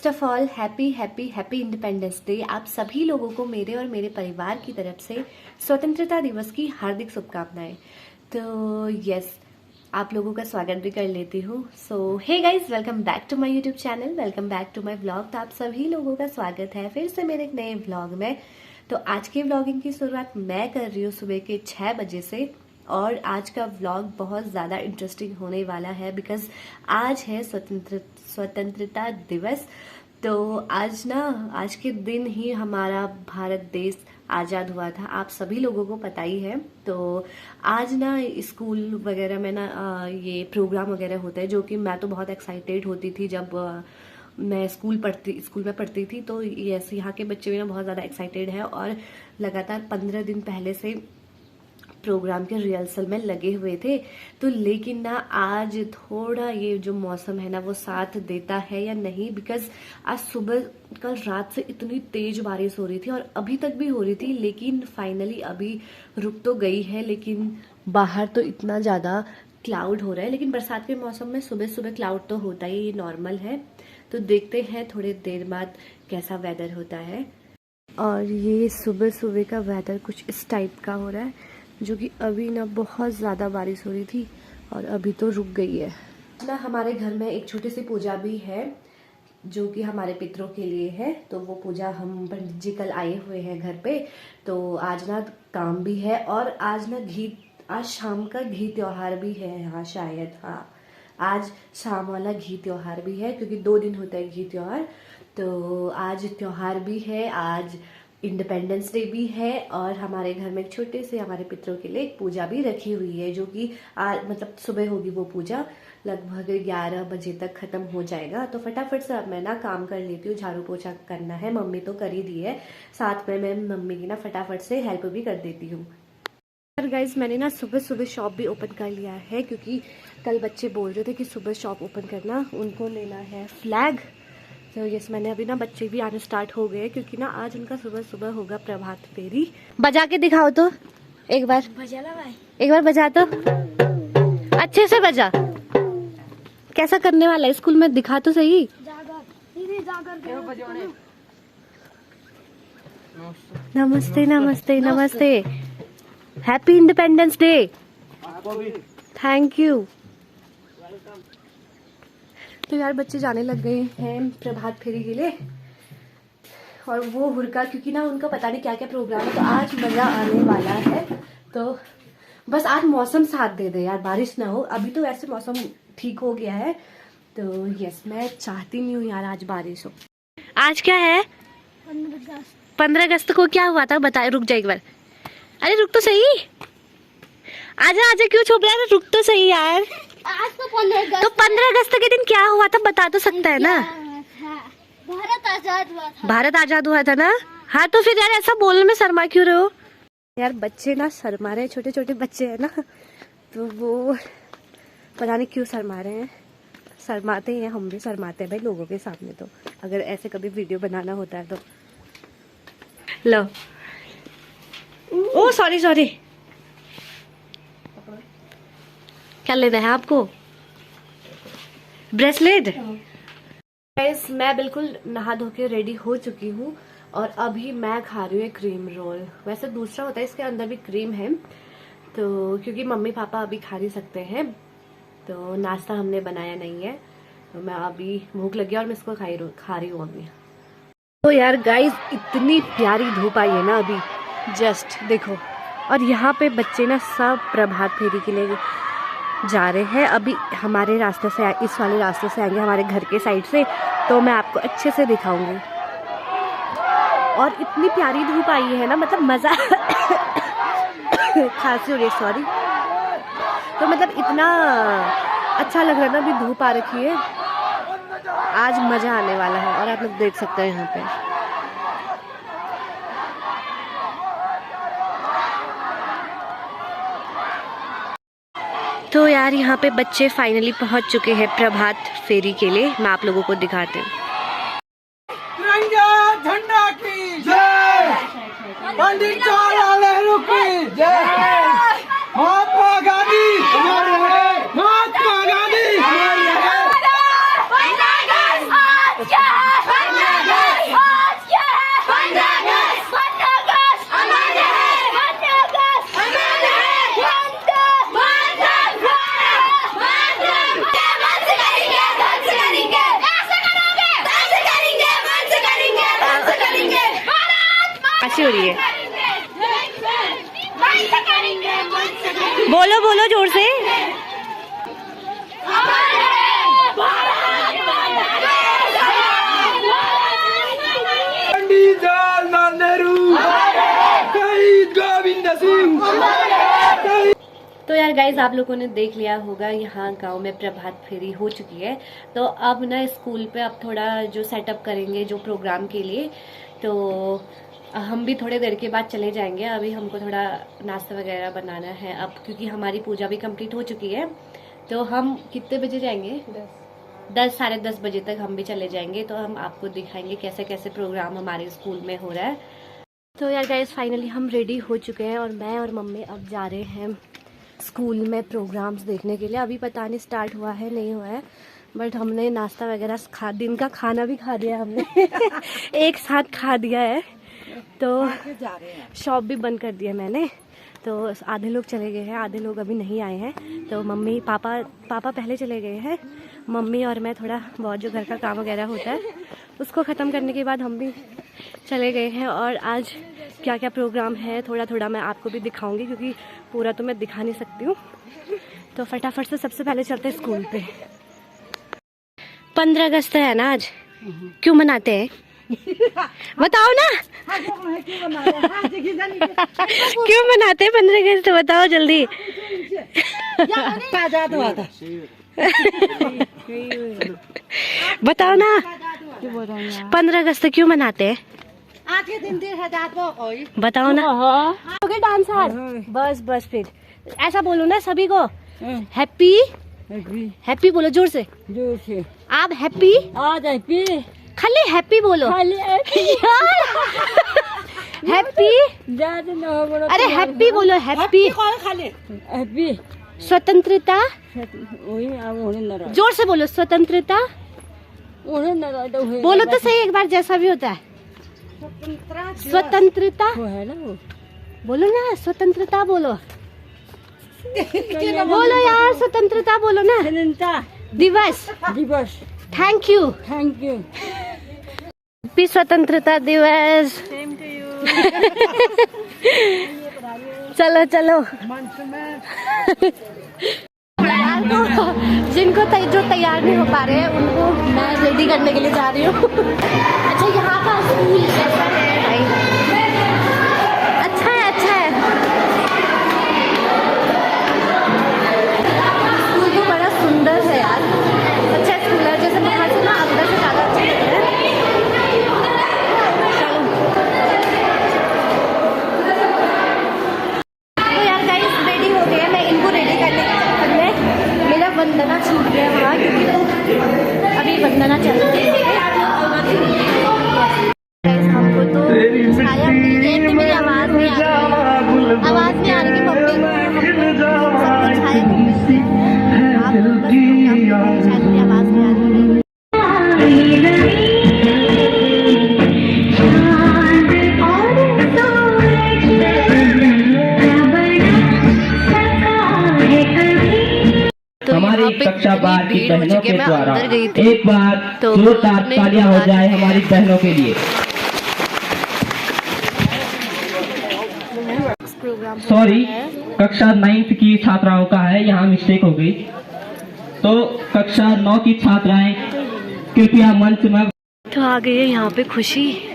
First of all happy happy happy independence day. आप सभी लोगों को मेरे और मेरे परिवार की तरफ से स्वतंत्रता दिवस की हार्दिक शुभकामनाएं। तो यस, आप लोगों का स्वागत भी कर लेती हूँ। So hey guys, welcome back to my YouTube channel, welcome back to my vlog. तो आप सभी लोगों का स्वागत है फिर से मेरे एक नए व्लॉग में। तो आज के व्लॉगिंग की शुरुआत मैं कर रही हूँ सुबह के 6 बजे से, और आज का व्लॉग बहुत ज़्यादा इंटरेस्टिंग होने वाला है बिकॉज आज है स्वतंत्रता दिवस। तो आज के दिन ही हमारा भारत देश आज़ाद हुआ था, आप सभी लोगों को पता ही है। तो आज ना स्कूल वगैरह में ना ये प्रोग्राम वगैरह होता है, जो कि मैं तो बहुत एक्साइटेड होती थी जब मैं स्कूल में पढ़ती थी। तो यस, यहाँ के बच्चे भी ना बहुत ज़्यादा एक्साइटेड है और लगातार 15 दिन पहले से प्रोग्राम के रिहर्सल में लगे हुए थे। तो लेकिन ना आज थोड़ा ये जो मौसम है ना वो साथ देता है या नहीं, बिकॉज आज सुबह कल रात से इतनी तेज बारिश हो रही थी और अभी तक भी हो रही थी, लेकिन फाइनली अभी रुक तो गई है। लेकिन बाहर तो इतना ज़्यादा क्लाउड हो रहा है, लेकिन बरसात के मौसम में सुबह सुबह क्लाउड तो होता ही, ये नॉर्मल है। तो देखते हैं थोड़ी देर बाद कैसा वेदर होता है। और ये सुबह सुबह का वेदर कुछ इस टाइप का हो रहा है, जो कि अभी ना बहुत ज़्यादा बारिश हो रही थी और अभी तो रुक गई है ना। हमारे घर में एक छोटी सी पूजा भी है जो कि हमारे पितरों के लिए है। तो वो पूजा हम पंडित जी कल आए हुए हैं घर पे, तो आज ना काम भी है। और आज शाम का घी त्योहार भी है यहाँ शायद, हाँ आज शाम वाला घी त्योहार भी है, क्योंकि 2 दिन होता है घी त्योहार। तो आज त्योहार भी है, आज इंडिपेंडेंस डे भी है, और हमारे घर में एक छोटे से हमारे पितरों के लिए एक पूजा भी रखी हुई है, जो कि आज मतलब सुबह होगी वो पूजा, लगभग 11 बजे तक खत्म हो जाएगा। तो फटाफट से अब मैं ना काम कर लेती हूँ, झाड़ू पोछा करना है, मम्मी तो कर ही दी है, साथ में मैं मम्मी की ना फटाफट से हेल्प भी कर देती हूँ। यार गाइज, मैंने ना सुबह सुबह शॉप भी ओपन कर लिया है, क्योंकि कल बच्चे बोल रहे थे कि सुबह शॉप ओपन करना, उनको लेना है फ्लैग। तो यस, मैंने अभी ना बच्चे भी आने स्टार्ट हो गए, क्योंकि ना आज उनका सुबह सुबह होगा प्रभात फेरी। बजा के दिखाओ तो एक बार, एक बार बजा तो अच्छे से बजा। कैसा करने वाला है स्कूल में, दिखा तो सही। नमस्ते नमस्ते नमस्ते, happy independence day. Thank you. तो यार बच्चे जाने लग गए हैं प्रभात फेरी के लिए, और वो हुरका, क्योंकि ना उनका पता नहीं क्या क्या प्रोग्राम है, तो आज मजा आने वाला है। तो बस आज मौसम साथ दे दे यार, बारिश ना हो। अभी तो वैसे मौसम ठीक हो गया है, तो यस मैं चाहती नहीं हूँ यार आज बारिश हो। आज क्या है? 15 अगस्त को क्या हुआ था बताए, रुक जा एक बार। अरे रुक तो सही, आजा आजा, क्यों छुप रहा है, रुक तो सही यार। आज तो 15 अगस्त के दिन क्या हुआ था बता तो सकता है ना? भारत आजाद हुआ था। भारत आजाद हुआ था ना। हाँ तो फिर यार ऐसा बोलने में शर्मा क्यों रहे हो यार? बच्चे ना शर्मा रहे हैं, छोटे छोटे बच्चे हैं ना, तो वो पता नहीं क्यों शर्मा रहे हैं। शर्माते हैं, हम भी शर्माते हैं भाई लोगों के सामने। तो अगर ऐसे कभी वीडियो बनाना होता है तो लो। ओ सॉरी सॉरी, क्या लेना है आपको? ब्रेसलेट। गाइस, मैं बिल्कुल नहा धो के रेडी हो चुकी हूँ, और अभी मैं खा रही हूँ क्रीम रोल। वैसे दूसरा होता है, इसके अंदर भी क्रीम है, तो क्योंकि मम्मी पापा अभी खा नहीं सकते हैं, तो नाश्ता हमने बनाया नहीं है, तो मैं अभी भूख लगी और मैं इसको खा रही हूँ अभी। तो यार गाइस, इतनी प्यारी धूप आई है ना अभी, जस्ट देखो। और यहाँ पे बच्चे ना सब प्रभात फेरी के लिए जा रहे हैं। अभी हमारे रास्ते से, इस वाले रास्ते से आएंगे, हमारे घर के साइड से, तो मैं आपको अच्छे से दिखाऊंगी। और इतनी प्यारी धूप आई है ना, मतलब मज़ा खांसी हो रही है, सॉरी। तो मतलब इतना अच्छा लग रहा है ना, अभी धूप आ रखी है, आज मज़ा आने वाला है। और आप लोग देख सकते हैं यहाँ पे तो यार यहाँ पे बच्चे फाइनली पहुँच चुके हैं प्रभात फेरी के लिए। मैं आप लोगों को दिखाते हूँ। तिरंगा झंडा की जय, पंडित जवाहरलाल नेहरू की जय, महात्मा गांधी हमारे हैं, महात्मा गांधी हमारे हैं। बोलो बोलो जोर से। पंडित जवाहरलाल नेहरू, शहीद गोविंद सिंह। तो यार गाइज आप लोगों ने देख लिया होगा यहाँ गांव में प्रभात फेरी हो चुकी है। तो अब ना स्कूल पे अब थोड़ा जो सेटअप करेंगे जो प्रोग्राम के लिए, तो हम भी थोड़े देर के बाद चले जाएंगे। अभी हमको थोड़ा नाश्ता वगैरह बनाना है अब, क्योंकि हमारी पूजा भी कंप्लीट हो चुकी है। तो हम कितने बजे जाएंगे? 10 साढ़े 10 बजे तक हम भी चले जाएंगे। तो हम आपको दिखाएंगे कैसे कैसे प्रोग्राम हमारे स्कूल में हो रहा है। तो यार गाइज फाइनली हम रेडी हो चुके हैं और मैं और मम्मी अब जा रहे हैं स्कूल में प्रोग्राम्स देखने के लिए। अभी पता नहीं स्टार्ट हुआ है नहीं हुआ है, बट हमने नाश्ता वगैरह दिन का खाना भी खा दिया हमने एक साथ खा दिया है। तो शॉप भी बंद कर दिया मैंने। तो आधे लोग चले गए हैं, आधे लोग अभी नहीं आए हैं। तो मम्मी पापा पहले चले गए हैं। मम्मी और मैं थोड़ा बहुत जो घर का काम वगैरह होता है उसको ख़त्म करने के बाद हम भी चले गए हैं। और आज क्या क्या प्रोग्राम है थोड़ा थोड़ा मैं आपको भी दिखाऊंगी, क्योंकि पूरा तो मैं दिखा नहीं सकती हूँ। तो फटाफट से सबसे पहले चलते हैं स्कूल पे। 15 अगस्त है ना आज, क्यों मनाते हैं बताओ ना क्यों मनाते हैं 15 अगस्त, बताओ जल्दी। बताओ ना 15 अगस्त क्यों मनाते हैं? आज के दिन बताओ ना। ओके डांस आज बस बस फिर ऐसा बोलो ना सभी को, हैप्पी हैप्पी बोलो जोर से। आप हैप्पी आज हैप्पी खाली हैप्पी बोलो, हैप्पी अरे हैप्पी बोलो, हैप्पी हैप्पी स्वतंत्रता वही जोर से बोलो, स्वतंत्रता बोलो तो सही एक बार जैसा भी होता है। स्वतंत्रता है ना वो बोलो ना, स्वतंत्रता बोलो बोलो यार, स्वतंत्रता बोलो ना। दिवस दिवस थैंक यू हैप्पी स्वतंत्रता दिवस। चलो चलो जिनको जो तैयार नहीं हो पा रहे हैं उनको मैं रेडी करने के लिए जा रही हूँ। अच्छा यहाँ का स्कूल कैसा है भाई? अच्छा है अच्छा है, स्कूल तो बड़ा सुंदर है यार, अच्छा स्कूल है। जैसे बाहर से ना अंदर से ज़्यादा अच्छा लग रहा है। तो यार गाइस रेडी हो गए, मैं इनको रेडी करने के चक्कर में मेरा वंदना छूट गया वहाँ, क्योंकि तो अभी वंदना चल रही है। हमको तो छाया मिल गई, तो मेरी आवाज़ नहीं आ रही, आवाज़ नहीं आ रही कि मम्मी सबको छाया मिल गई है। आप बस शायद मेरी आवाज़ नहीं आ रही। हमारी कक्षा 12 की बहनों के द्वारा एक बार जोरदार तालियां हो जाए हमारी बहनों के लिए। सॉरी, कक्षा 9 की छात्राओं का है, यहाँ मिस्टेक हो गई। तो कक्षा 9 की छात्राएं कृपया मंच में। तो आ गई है यहाँ पे खुशी।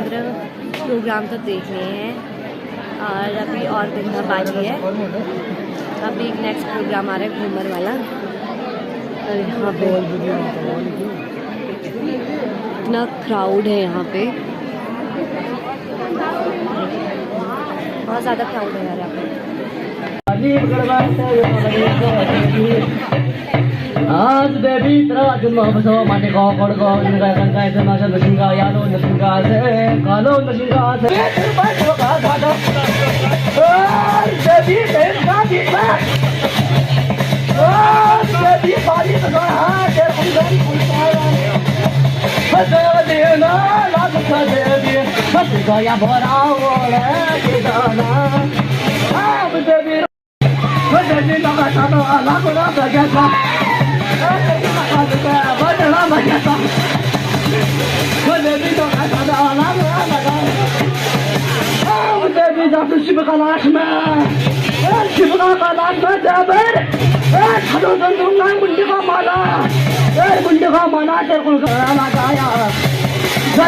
स्वतंत्र प्रोग्राम तो देख लिए हैं और अभी और दिन भर बाकी है। अभी एक नेक्स्ट प्रोग्राम आ रहा है घूमर वाला और यहाँ पे इतना क्राउड है, यहाँ पे बहुत ज़्यादा क्राउड है यार यहाँ पे। आज देवी तेरा जन्म बसो माने को कोड को इनका कंका ऐसे ना चल नसिंगा यालो नसिंगा से कालो नसिंगा से देवी तेरा दीपा देवी बाली तो हां तेरे फुलदारी फुलपाया हद देना लाग का देवी हद गया भराओ रे दाना अब देवी देवी लगा तो लाग ना गया शिव कैलाश में शिव का कैलाश में जाबर मुंडी का माला तेरे को लगाया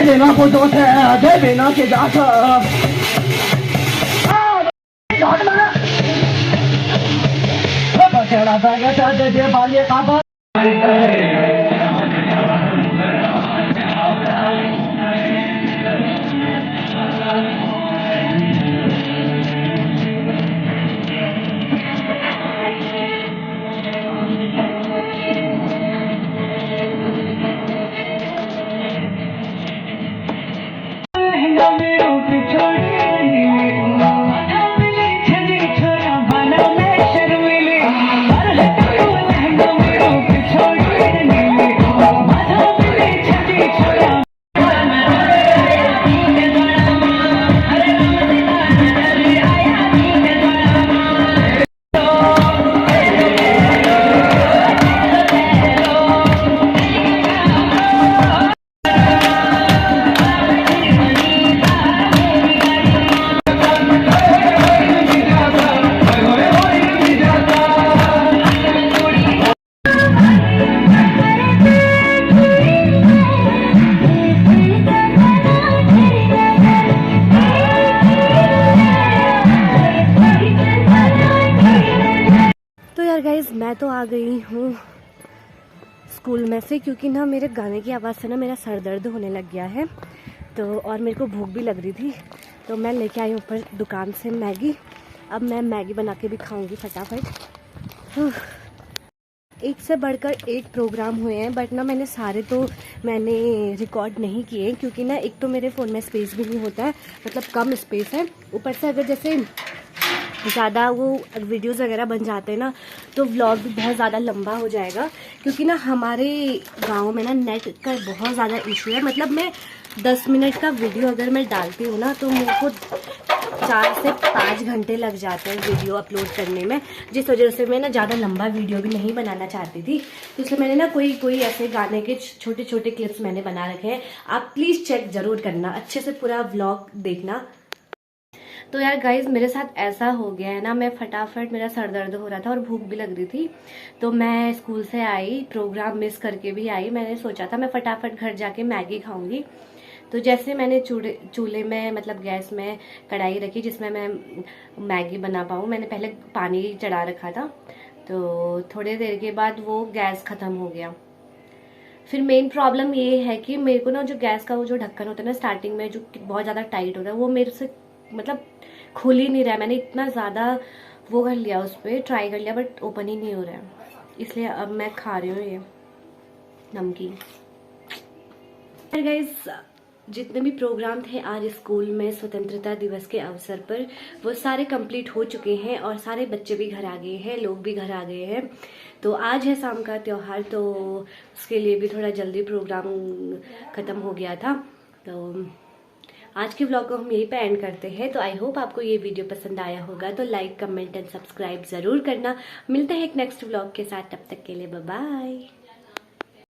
देना पूजो से दे बिना के जात बचड़ा दे बालिए का गाइज मैं तो आ गई हूँ स्कूल में से, क्योंकि ना मेरे गाने की आवाज़ से ना मेरा सर दर्द होने लग गया है। तो और मेरे को भूख भी लग रही थी, तो मैं लेके आई ऊपर दुकान से मैगी। अब मैं मैगी बना के भी खाऊंगी फटाफट। एक से बढ़कर एक प्रोग्राम हुए हैं, बट ना मैंने रिकॉर्ड नहीं किए, क्योंकि ना एक तो मेरे फ़ोन में स्पेस भी नहीं होता है, मतलब कम स्पेस है। ऊपर से अगर जैसे ज़्यादा वो वीडियोस वगैरह बन जाते हैं ना, तो व्लॉग भी बहुत ज़्यादा लंबा हो जाएगा। क्योंकि ना हमारे गांव में ना नेट का बहुत ज़्यादा इशू है। मतलब मैं 10 मिनट का वीडियो अगर मैं डालती हूँ ना, तो मेरे को 4 से 5 घंटे लग जाते हैं वीडियो अपलोड करने में। जिस वजह से मैं ना ज़्यादा लंबा वीडियो भी नहीं बनाना चाहती थी, तो इसलिए मैंने ना कोई ऐसे गाने के छोटे छोटे क्लिप्स मैंने बना रखे हैं। आप प्लीज़ चेक ज़रूर करना, अच्छे से पूरा व्लॉग देखना। तो यार गाइज मेरे साथ ऐसा हो गया है ना, मैं फटाफट, मेरा सर दर्द हो रहा था और भूख भी लग रही थी, तो मैं स्कूल से आई, प्रोग्राम मिस करके भी आई। मैंने सोचा था मैं फटाफट घर जाके मैगी खाऊंगी। तो जैसे मैंने चूल्हे में, मतलब गैस में कढ़ाई रखी जिसमें मैं मैगी बना पाऊँ, मैंने पहले पानी चढ़ा रखा था। तो थोड़ी देर के बाद वो गैस ख़त्म हो गया। फिर मेन प्रॉब्लम ये है कि मेरे को ना जो गैस का वो जो ढक्कन होता है ना, स्टार्टिंग में जो बहुत ज़्यादा टाइट होता है, वो मेरे से मतलब खुल ही नहीं रहा है। मैंने इतना ज़्यादा वो कर लिया, उस पर ट्राई कर लिया, बट ओपन ही नहीं हो रहा है। इसलिए अब मैं खा रही हूँ ये नमकीन। गाइस जितने भी प्रोग्राम थे आज स्कूल में स्वतंत्रता दिवस के अवसर पर, वो सारे कंप्लीट हो चुके हैं और सारे बच्चे भी घर आ गए हैं, लोग भी घर आ गए हैं। तो आज है शाम का त्यौहार, तो उसके लिए भी थोड़ा जल्दी प्रोग्राम ख़त्म हो गया था। तो आज के व्लॉग को हम यहीं पे एंड करते हैं। तो आई होप आपको ये वीडियो पसंद आया होगा, तो लाइक, कमेंट एंड सब्सक्राइब ज़रूर करना। मिलते हैं एक नेक्स्ट व्लॉग के साथ, तब तक के लिए बाय बाय।